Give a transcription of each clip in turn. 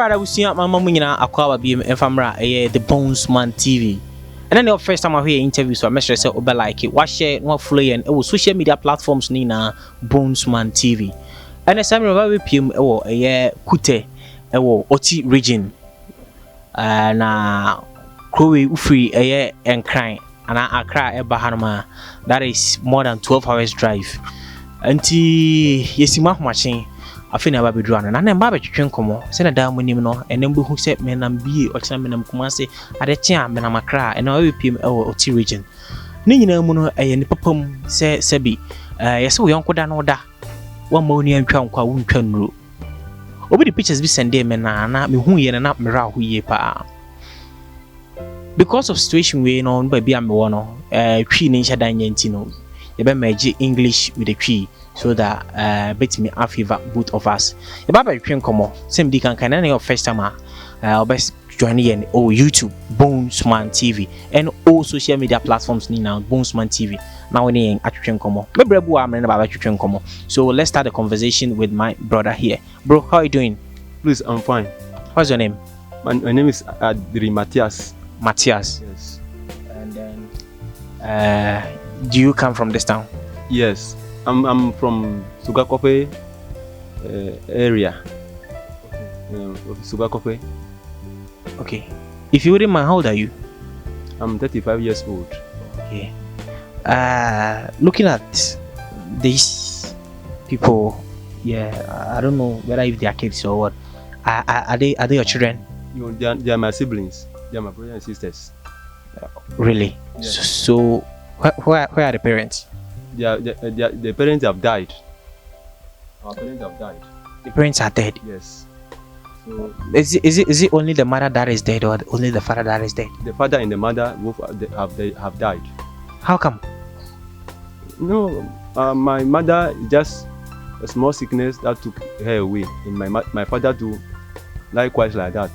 Alright, we see my mom in a aqua beam and famra, the Bonesman TV. And then the first time I hear interviews, so I message say, "Obe like it, watch share, no flay, and it was social media platforms Nina Bonesman TV." And as I remember, PM, Kute, Oti region, na Krowe Ufri, and crying, and I cry Bahanama. That is more than 12 hours drive. Anti Yesima machine. I feel never be drawn, and I'm Babby Chincomo, send a down when you know, and then who said men and be or Chaminam Kumasi at a chair, Menama cry, and I will PM or T region. Nina Muno, a Nipopum, say Sebi, yes, we uncle Dan order 1 million crown qua won't turn ru. Over the pictures be sent them and me who ye and up Mira who ye pa. Because of situation we on by Biamono, tree nature Danientino, you better magic English with a tree. So that bet me a favor both of us. The Baba Train come same day can any first time best join in YouTube Bonesman TV and all social media platforms now Bonesman TV. Now we at Train come. Maybe Baba Train come. So let's start the conversation with my brother here. Bro, how are you doing? Please, I'm fine. What's your name? My name is Adri Matthias. Matthias. Yes. And then do you come from this town? Yes. I'm from Sugakope area. Sugakope. Okay. If you wouldn't mind, how old are you? I'm 35 years old. Okay. Looking at these people, I don't know whether if they are kids or what. Are they your children? They are my siblings. They are my brothers and sisters. Really? Yes. So where are the parents? The parents have died. Our parents have died. The parents are dead. Yes. So is it only the mother that is dead or only the father that is dead? The father and the mother both have died. How come? No, my mother just a small sickness that took her away, and my father too, likewise like that.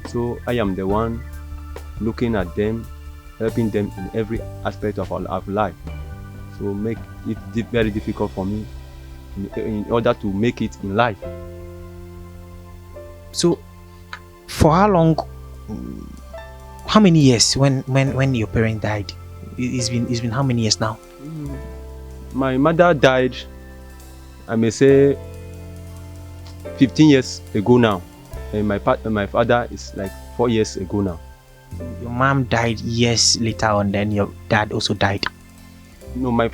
So I am the one looking at them, helping them in every aspect of our life. So make it very difficult for me in order to make it in life. So for how long, how many years when your parent died? It's been how many years now? My mother died, I may say 15 years ago now, and my father is like 4 years ago now. Your mom died years later on, then your dad also died. No, my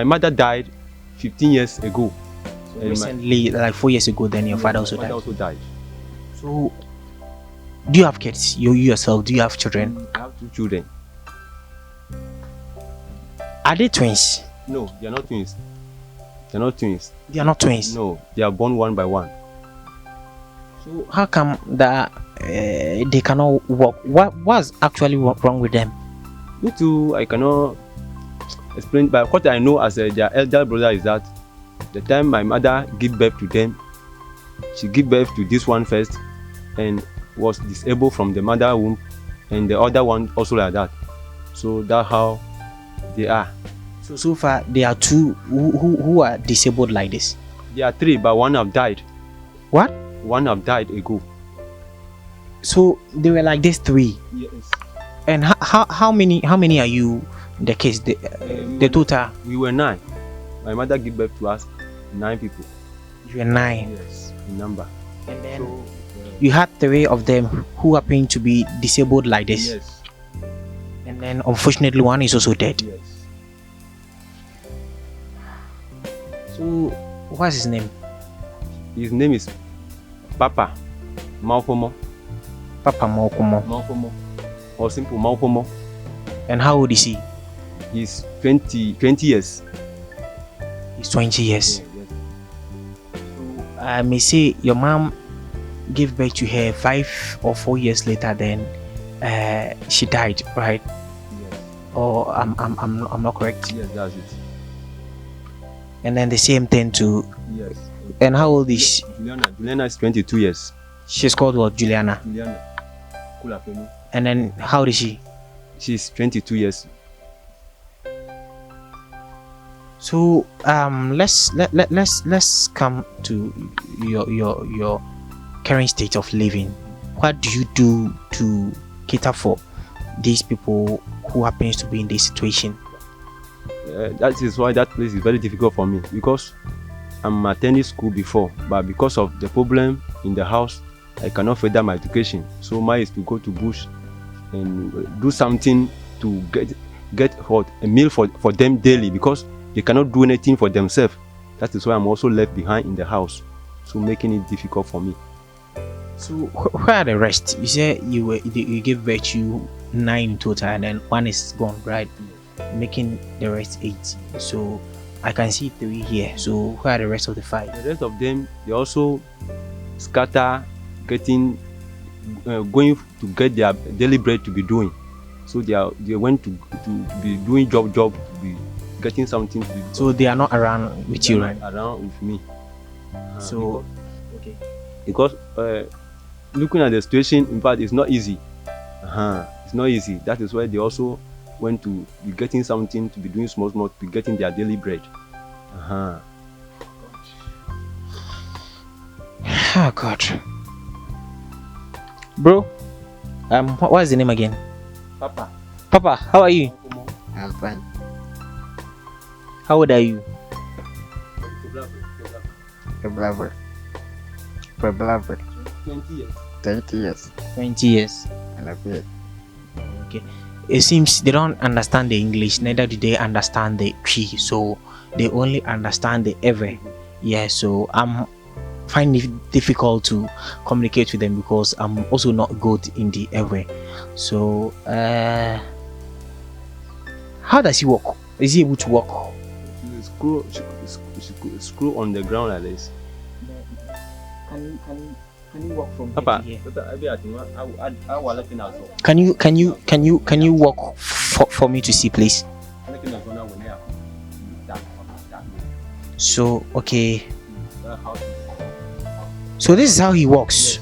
mother died 15 years ago. So recently, like 4 years ago, then your father also died. So, do you have kids? You yourself, do you have children? I have 2 children. Are they twins? No, they are not twins. They are not twins. They are not twins? No, they are born one by one. So, how come that they cannot walk? What's actually wrong with them? Me too, I cannot explain, but what I know as their elder brother is that the time my mother gave birth to them, she gave birth to this one first and was disabled from the mother womb, and the other one also like that. So that's how they are. So far there are 2 who are disabled like this. There are 3, but one have died. What? One have died ago. So they were like this 3. Yes. And how many are you? The case, the total. We were 9. My mother gave birth to us 9 people. You were 9. Yes, in number. And then you had 3 of them who happen to be disabled like this. Yes. And then unfortunately one is also dead. Yes. So what's his name? His name is Papa Maufomo. Papa Maufomo. Maufomo. Or simple Maufomo. And how old is he? He's 20 years. He's 20 years. Yeah, yes. So I may say your mom gave birth to her 5 or 4 years later. Then she died, right? Yes. Or I'm not correct. Yes, that's it. And then the same thing to. Yes. And how old is she? Juliana is 22 years. She's called what? Juliana. Juliana. And then how old is she? She's 22 years. So let's come to your current state of living, what do you do to cater for these people who happens to be in this situation? That is why that place is very difficult for me, because I'm attending school before, but because of the problem in the house, I cannot further my education. So mine is to go to bush and do something to get what a meal for them daily, because they cannot do anything for themselves. That is why I'm also left behind in the house, so making it difficult for me. So where are the rest? You say you give birth to 9 in total, and then 1 is gone, right? Making the rest 8. So I can see 3 here. So where are the rest of the 5? The rest of them, they also scatter, going to get their daily bread to be doing. So they went to be doing job to be getting something to be. So they are not around with you, right? Around with me. So okay. Because looking at the situation, in fact, it's not easy. It's not easy. That is why they also went to be getting something to be doing small to be getting their daily bread. Oh God, bro. What is the name again? Papa. Papa, how are you? I'm fine. How old are you? For 20 years. 20 years 20 years. and a bit. Okay. It seems they don't understand the English, neither do they understand the Twi, so they only understand the Ewe. Yeah, so I'm finding it difficult to communicate with them because I'm also not good in the Ewe. So how does he walk? Is he able to walk? Screw on the ground like this. Can you walk from Papa, here? Can you walk for me to see, please? So okay. So this is how he walks.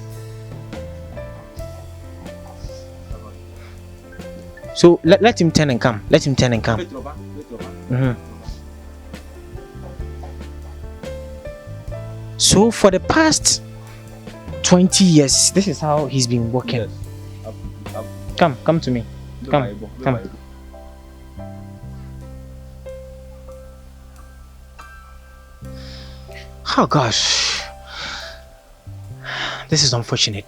So let him turn and come. Let him turn and come. So for the past 20 years, this is how he's been working. Yes. Come to me. Come. Oh gosh, this is unfortunate.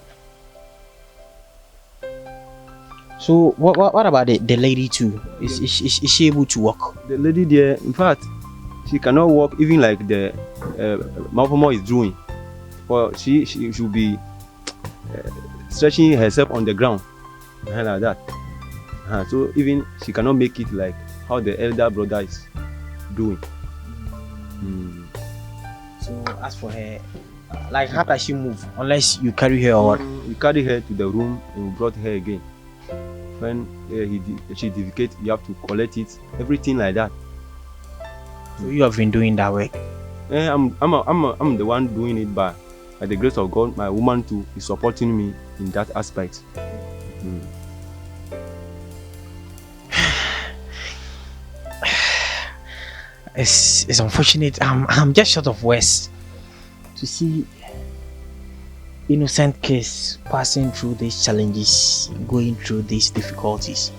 So what about the lady too? Is she able to walk? The lady there, in fact, she cannot walk even like the Malfomo is doing. Well, she should be stretching herself on the ground, like that. So even she cannot make it like how the elder brother is doing. So as for her, like how does she move? Unless you carry her or what? We carry her to the room and we brought her again. When she defecates, you have to collect it, everything like that. So you have been doing that work. I'm the one doing it, but by the grace of God, my woman too is supporting me in that aspect. It's unfortunate. I'm just short of words to see innocent kids passing through these challenges, going through these difficulties.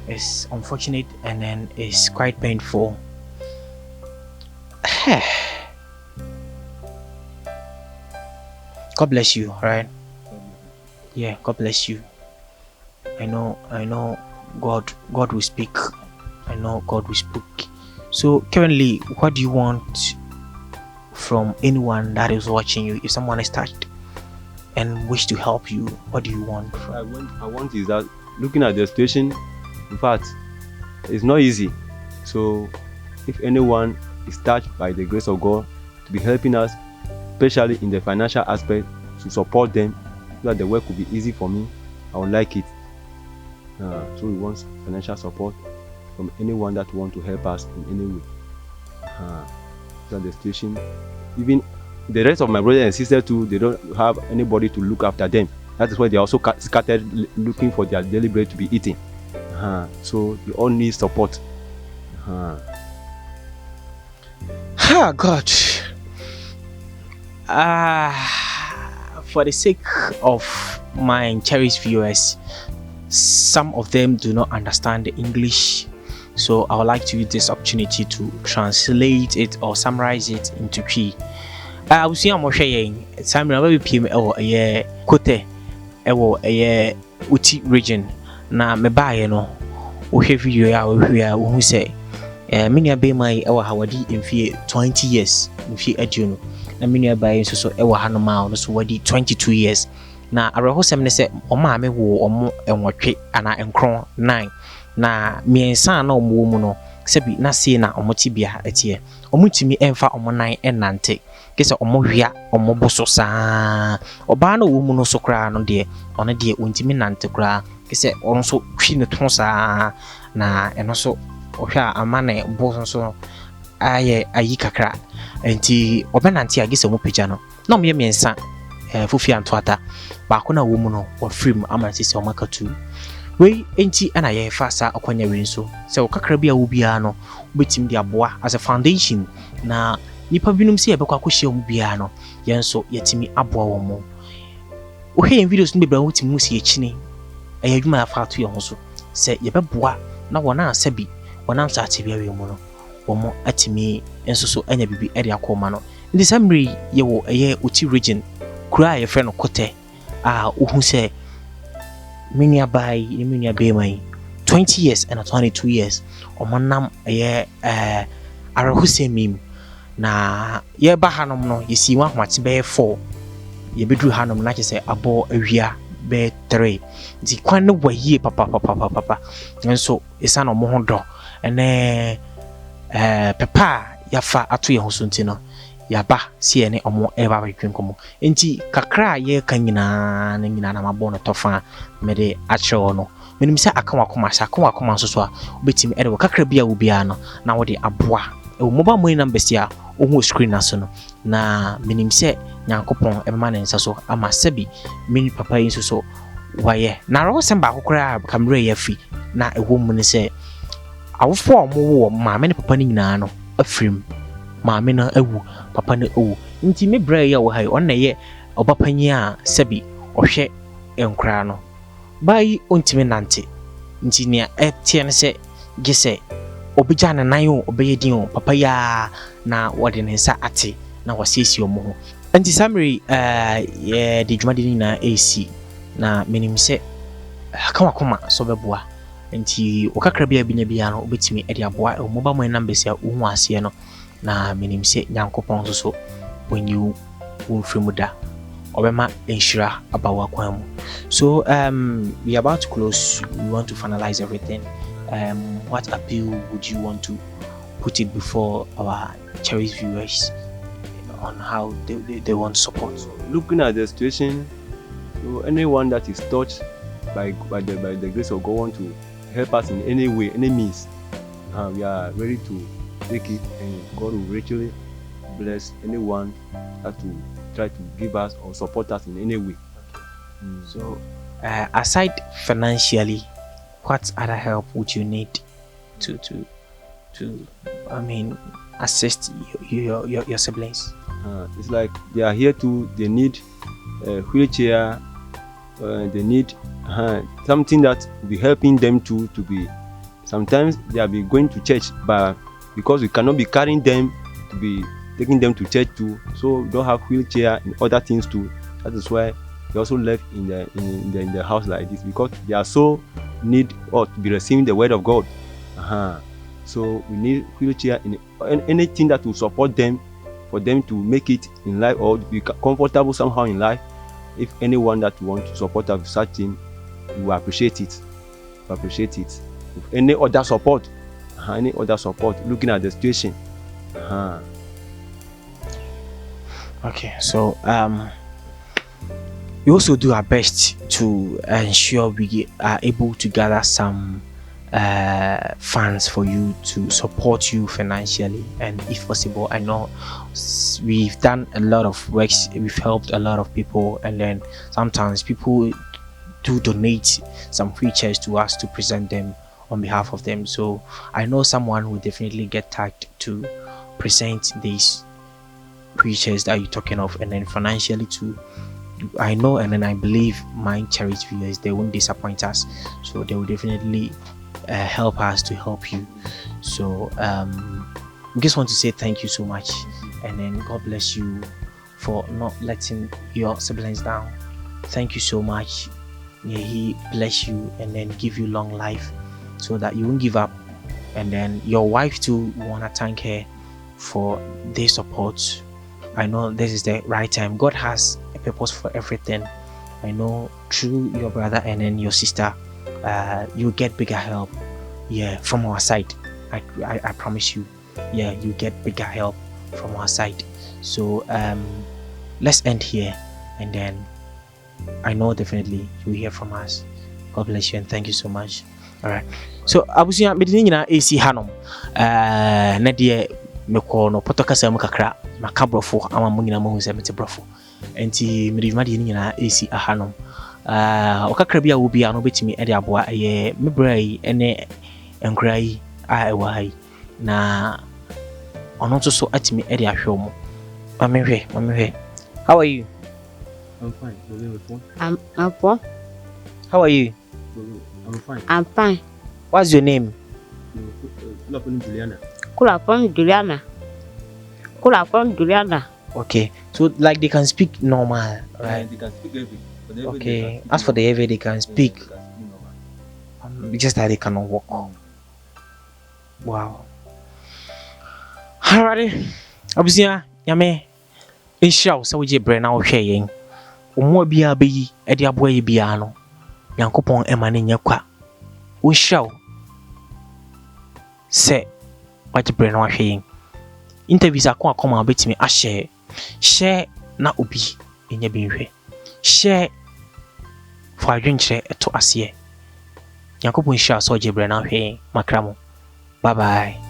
It's unfortunate and then it's quite painful. God bless you, right? Yeah, God bless you. I know God will speak. I know God will speak. So currently, what do you want from anyone that is watching you? If someone is touched and wish to help you, what do you want from? I want is that looking at the situation, in fact, it's not easy. So if anyone is touched by the grace of God to be helping us, especially in the financial aspect, to support them so that the work will be easy for me, I would like it. So we want financial support from anyone that want to help us in any way. So the situation, even the rest of my brothers and sisters too, they don't have anybody to look after them. That is why they also scattered looking for their daily bread to be eaten. So they all need support. God. for the sake of my cherished viewers, some of them do not understand the English, so I would like to use this opportunity to translate it or summarize it into Twi. I will see how much time I PM or a Kote or a Uti region. Na me buy no wohwe video ya wohwe wo hu say mini abe mai e wa hawadi mfie 20 years mfie aduo no na mini abai nso so e wa hanoma no so wadi 22 years na arehosem ne se oma me wo omo enwotwe ana enkron 9 na miensa na omo mu no sebi na se na omo tibia etie omo timi emfa omo 9 enante kese omo hwia omo boso saa oba na wo mu no so kra no de ono de ontimi nante kra kese ono so twi ne ton saa na eno so ohwa amane boso so ayi kakra enti obenante agese mo pagya no na omo miensa fufi antoata ba ko na wo mu no wa frame amane se omo katu we enti ana ye fasa akwanya we nso se o kakra bia wo bia no betim de aboa as a foundation na nipa binum se yebekwa akohia mu bia no yenso yetimi aboa wo mo o he videos no bebra wotim mu se yechini ayadwuma afa to ye ho so se yebeboa na wona asabi wona nsa atebia we mu no wo mo atimi enso so anya bibi ere akoma no ndi samri ye wo eye Uti region kura ye friend Kote ohu se mini abai mai 20 years and 22 years omonam eye arahusemim na ye ba hanom no yesi wa hwate be 4 ye bedru hanom na kyese abo awia be 3 di kwan no waye papa nso isa no mo ho do ene papa yafa ato ye ho so ntino yaba si ene omo eba ba twinkomo enti kakra ye kanyina na mabo no tofa mede acho no menim se aka wakoma so a obetimi ede wo kakra bia wo bia no na wo de aboa e wo mobile money number sia ohu screen na so no na menim se nyankopon ebema ne nsa so ama sabi mini papa yin so waye na ro semba akokra kamera ye fi na ewo mu ne se awofo omo wo maame ne papa ni nyina no afrim maame na ewu papa na ewu nti me bra ya wo hai on na ye obapanyi a sabi ohwe enkra no bai ontimi nante nti ne etie ne se gese obija na nan o obeye din o papa ya na wode ne nsa ate na wasesi omo ho nti summary ye de dwumade ni na AC na menim se aka wakoma so beboa nti okakra bia binya bia no obetimi ede aboa o mobile money number sia ohu ase no na menim se nyankopon so onyu wonfremuda obema enshira abawa kwamu. So we are about to close. We want to finalize everything. What appeal would you want to put it before our cherished viewers on how they want support? Looking at the situation, so anyone that is touched by the grace of God want to help us in any way, any means, we are ready to take it, and God will richly bless anyone that to try to give us or support us in any way. So aside financially, what other help would you need to assist your siblings? It's like they are here too. They need a wheelchair. They need something that will be helping them to be. Sometimes they will be going to church, but because we cannot be carrying them to be taking them to church too, so we don't have wheelchair and other things too. That is why they also left in the house like this, because they are so need or to be receiving the word of God. So we need wheelchair in anything that will support them, for them to make it in life or be comfortable somehow in life. If anyone that want to support us with such thing, we will appreciate it. If any other support, looking at the situation. Okay, so we also do our best to ensure we are able to gather some funds for you to support you financially, and if possible, I know we've done a lot of works, we've helped a lot of people, and then sometimes people do donate some features to us to present them on behalf of them. So I know someone will definitely get tagged to present these creatures that you're talking of, and then financially to I know and then I believe my cherished viewers, they won't disappoint us, so they will definitely help us to help you. So we just want to say thank you so much, and then God bless you for not letting your siblings down. Thank you so much. May He bless you and then give you long life so that you won't give up. And then your wife too, we want to thank her for their support. I know this is the right time. God has a purpose for everything. I know through your brother and then your sister, you get bigger help. Yeah, from our side. I promise you. Yeah, you get bigger help from our side. So let's end here, and then I know definitely you will hear from us. God bless you and thank you so much. All right. So abusia medini nyina AC hanom na de meko no potokasa mu kakra maka brofo ama mu nyina mahu se mete brofo enti medima de nyina AC ahanom okakra bia wo bia no betimi e de aboa ye mebrai ene enkrai a ewa hai na ono nso so atimi e de ahwe mo mamehwe. How are you? I'm fine. I'm fine. How are you? I'm fine. I'm fine. What's your name? Juliana. Juliana. Okay, so like they can speak normal, right? They can speak everything. Okay, as for the heavy they can speak, just that they cannot walk. Wow. Alrighty, abusia yame inshallah so we bre na wo hwe yen omo bia beyi e de aboa ye bia no yankopon emane nya kwa wo shaw se waje bre na wo hwe yen interviews akoma betimi a share na obi enya bi hwe share for adwenche eto ase yankopon shaw so waje bre na wo hwe yen makramo. Bye bye.